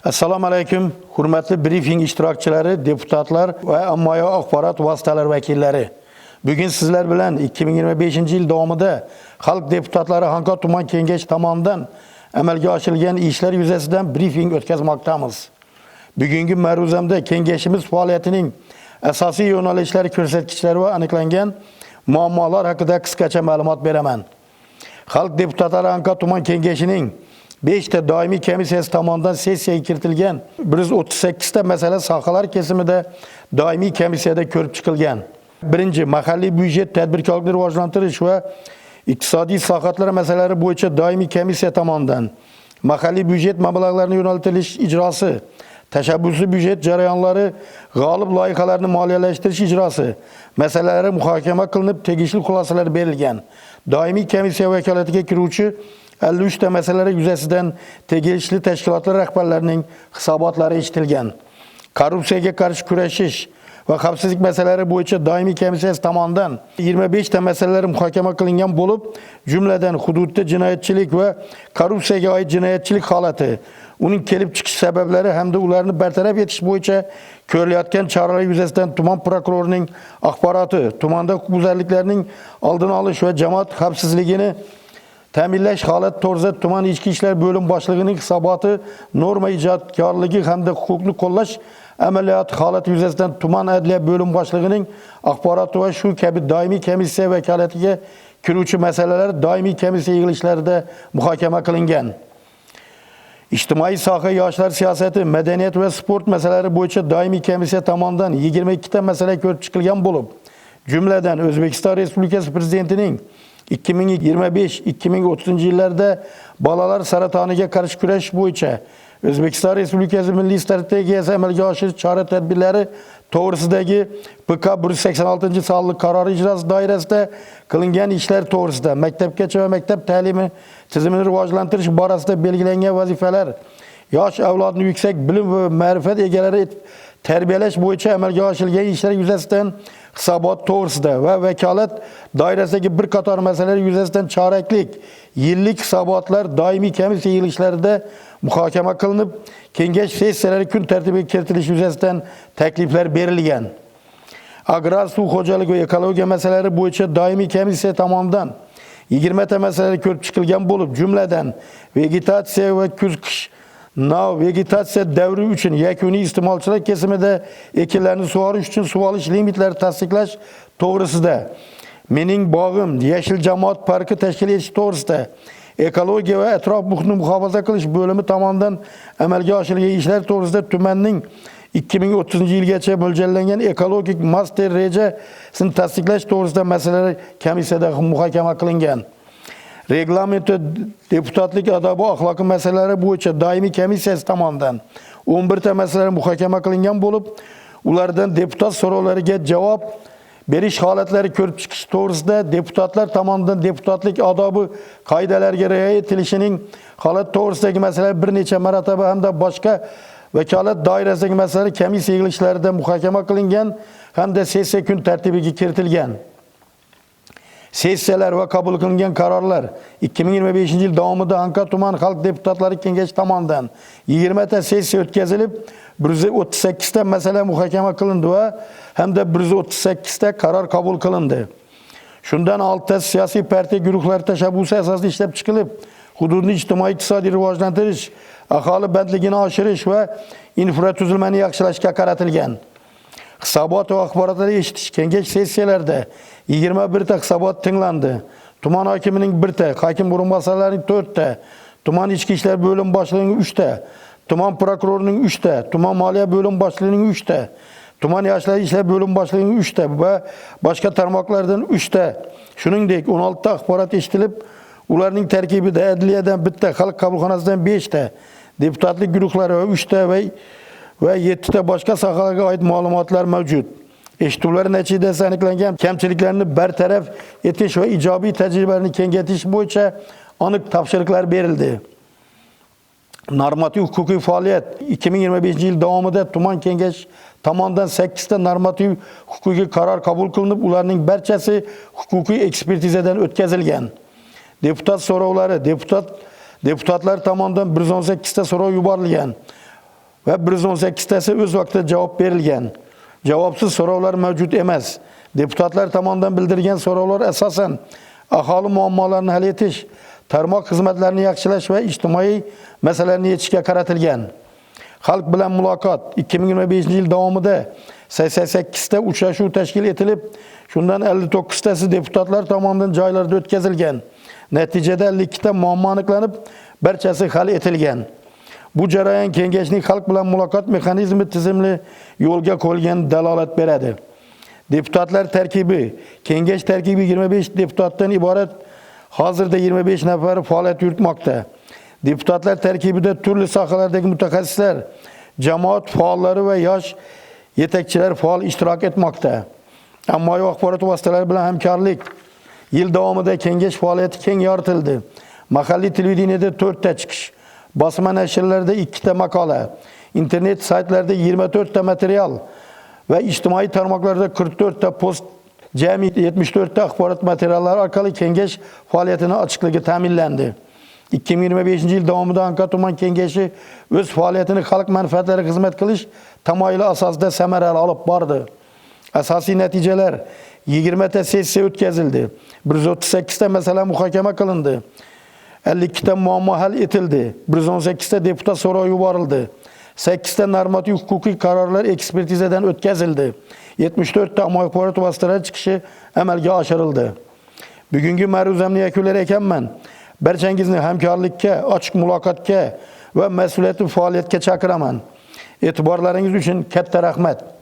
Assalomu alaykum, hurmatli briefing ishtirokchilari, deputatlar va ommaviy axborot vositalari vakillari. Bugun sizlar bilan 2025-yil davomida Xalq deputatlari Xanqa tuman kengashi tomonidan amalga oshirilgan ishlar yuzasidan briefing o'tkazmoqdamiz. Bugungi ma'ruzamda kengashimiz faoliyatining asosiy yo'nalishlari, ko'rsatkichlari va aniqlangan muammolar haqida qisqacha ma'lumot beraman. Xalq deputatlari Xanqa tuman kengashining 5 ta doimiy komissiyasi tomonidan sessiyaga kiritilgan 138 ta masala sohalar kesimida doimiy komissiyada ko'rib chiqilgan. Birinchi, mahalliy byudjet tadbirkorlikni rivojlantirish va iqtisodiy islohotlar masalalari bo'yicha doimiy komissiya tomonidan mahalliy byudjet mablag'larini yo'naltirish ijrosi, tashabbusli byudjet jarayonlari, g'olib loyihalarni moliyalashtirish ijrosi masalalari muhokama qilinib, tegishli xulosalar berilgan. Doimiy komissiya vakolatiga kiruvchi 53 ta masalalar yuzasidan tegishli tashkilotlar rahbarlarining hisobotlari eshitilgan. Korrupsiyaga qarshi kurashish va xavfsizlik masalalari bo'yicha doimiy komissiyasi tomonidan 25 ta masalalar muhokama qilingan bo'lib, jumladan hududda jinoyatchilik va korrupsiyaga oid jinoyatchilik holati, uning kelib chiqish sabablari hamda ularni bartaraf etish bo'yicha ko'rilayotgan choralar yuzasidan tuman prokurorining axboroti, tumanda huquqbuzarliklarning oldini olish va jamoat xavfsizligini ta'minlash holati to'g'risida tuman ichki ishlar bo'lim boshlig'ining hisoboti, norma ijodkorligi hamda huquqni qo'llash amaliyoti holati yuzasidan tuman adliya bo'lim boshlig'ining axboroti va shu kabi doimiy komissiya vakolatiga kiruvchi masalalar doimiy komissiya yig'ilishlarida muhokama qilingan. Ijtimoiy soha, yoshlar siyosati, madaniyat va sport masalalari bo'yicha doimiy komissiya tomonidan 22 ta masala ko'rib chiqilgan bo'lib, jumladan O'zbekiston Respublikasi Prezidentining 2025-2030 yillarda bolalar saratoniga qarshi kurash bo'yicha O'zbekiston Respublikasi Milliy strategiyasi amalga oshirish chora-tadbirlari to'g'risidagi PK 186-sonli qarori ijrosi doirasida qilingan ishlar to'g'risida maktabgacha va maktab ta'limi tizimini rivojlantirish borasida belgilangan vazifalar, yosh avlodni yuksak bilim va ma'rifat egalari tarbiyalash bo'yicha amalga oshirilgan ishlar yuzasidan hisobot to'g'risida va vakolat doirasidagi bir qator masalalar yuzasidan choraklik, yillik hisobotlar doimiy komissiya yig'ilishlarida muhokama qilinib, kengash sessiyalari kun tartibiga kiritilishi yuzasidan takliflar berilgan. Agrar suv xo'jaligi va ekologiya masalalari bo'yicha doimiy komissiya tomonidan 20 ta masalalar ko'rib chiqilgan bo'lib, jumladan vegetatsiya va kuz-qish vegetatsiya davri uchun yakuniy iste'molchilar kesimida ekinlarni sug'orish uchun suv olish limitlarini tasdiqlash to'g'risida, mening bog'im yashil jamoat parki tashkil etish to'g'risida, ekologiya va atrof muhitni muhofaza qilish bo'limi tomonidan amalga oshirilgan ishlar to'g'risida tumanning 2030-yilgacha mo'ljallangan ekologik master rejasini tasdiqlash to'g'risida masalalar komissiyada muhokama qilingan. Reglamenti deputatlik odobi axloqi masalalari bo'yicha doimiy komissiyasi tomonidan 11 ta masala muhokama qilingan bo'lib, ulardan deputat so'rovlariga javob berish holatlari ko'rib chiqish to'g'risida deputatlar tomonidan deputatlik odobi qoidalariga rioya etilishining holat to'g'risidagi masalalar bir necha marotaba hamda boshqa vakolat doirasidagi masalalar komissiya yig'ilishlarida muhokama qilingan hamda sessiya kun tartibiga kiritilgan. Sessiyalar va qabul qilingan qarorlar 2025-yil davomida Xanqa tuman xalq deputatlari kengashi tomonidan 20 ta sessiya o'tkazilib, 138 ta masala muhokama qilindi va hamda 138 ta qaror qabul qilindi. Shundan 6 ta siyosiy partiya guruhlari tashabbusi asosida ishlab chiqilib, hududni ijtimoiy-iqtisodiy rivojlantirish, aholi bandligini oshirish va infratuzilmani yaxshilashga qaratilgan. Hisobot va axborotlar eshitish kengash sessiyalarida 21 ta hisobot tinglandi. Tuman hokimining 1 ta, hokim o'rinbosarlarining 4 ta, tuman ichki ishlar bo'lim boshlig'ining 3 ta, tuman prokurorining 3 ta, tuman moliya bo'lim boshlig'ining 3 ta, tuman yoshlar ishlar bo'lim boshlig'ining 3 ta va boshqa tarmoqlardan 3 ta. Shuningdek 16 ta axborot eshitilib, ularning tarkibida adliyadan 1 ta, xalq qabulxonasidan 5 ta, deputatlik guruhlari va 3 ta va 7 ta boshqa sohalarga oid ma'lumotlar mavjud. Eshituvlar natijasida aniqlangan kamchiliklarni bartaraf etish va ijobiy tajribalarni kengaytirish bo'yicha aniq topshiriqlar berildi. Normativ huquqiy faoliyat 2025-yil davomida tuman kengash tomonidan 8 ta normativ huquqiy qaror qabul qilinib, ularning barchasi huquqiy ekspertizadan o'tkazilgan. Deputat so'rovlari deputatlar tomonidan 118 ta so'rov yuborilgan. ve 118'tesi öz vaqtida javob berilgan. Javobsiz so'rovlar mavjud emas. Deputatlar tomonidan bildirilgan so'rovlar asosan aholi muammolarini hal etish, tarmoq xizmatlarini yaxshilash va ijtimoiy masalalarni yechishga qaratilgan. Xalq bilan muloqot 2025-yil davomida 88 ta uchrashuv tashkil etilib, shundan 59 tasi deputatlar tomonidan joylarda o'tkazilgan. Natijada 52 ta muammo aniqlanib, barchasi hal etilgan. Bu jarayon kengashning xalq bilan muloqot mexanizmi tizimli yo'lga qo'yilgan dalolat beradi. Deputatlar tarkibi, kengash tarkibi 25 deputatdan iborat, hozirda 25 nafar faoliyat yuritmoqda. Deputatlar tarkibida turli sohalardagi mutaxassislar, jamoat faollari va yosh yetakchilar faol ishtirok etmoqda. Ommaviy axborot vositalari bilan hamkorlik yil davomida kengash faoliyati keng yoritildi. Mahalliy televideniyada 4 ta chiqish, bosma nashrlarda 2 ta maqola, internet saytlarida 24 ta material va ijtimoiy tarmoqlarda 44 ta post, jami 74 ta axborot materiallari orqali kengash faoliyatining ochiqligi ta'minlandi. 2025-yil davomida Anka tuman kengashi o'z faoliyatini xalq manfaatlariga xizmat qilish tamoyili asosida samarali olib bordi. Asosiy natijalar: 20 ta sessiya o'tkazildi, 138 ta masala muhokama qilindi, 52 ta muammo hal etildi, 118 ta deputat so'rovi yuborildi, 8 ta normativ huquqiy qarorlar ekspertizadan o'tkazildi, 74 ta ommaviy axborot vositalari chiqishi amalga oshirildi. Bugungi ma'ruzamni yakunlar ekanman. Barchangizni hamkorlikka, ochiq muloqotga va mas'uliyatli faoliyatga chaqiraman. E'tiborlaringiz uchun katta rahmat.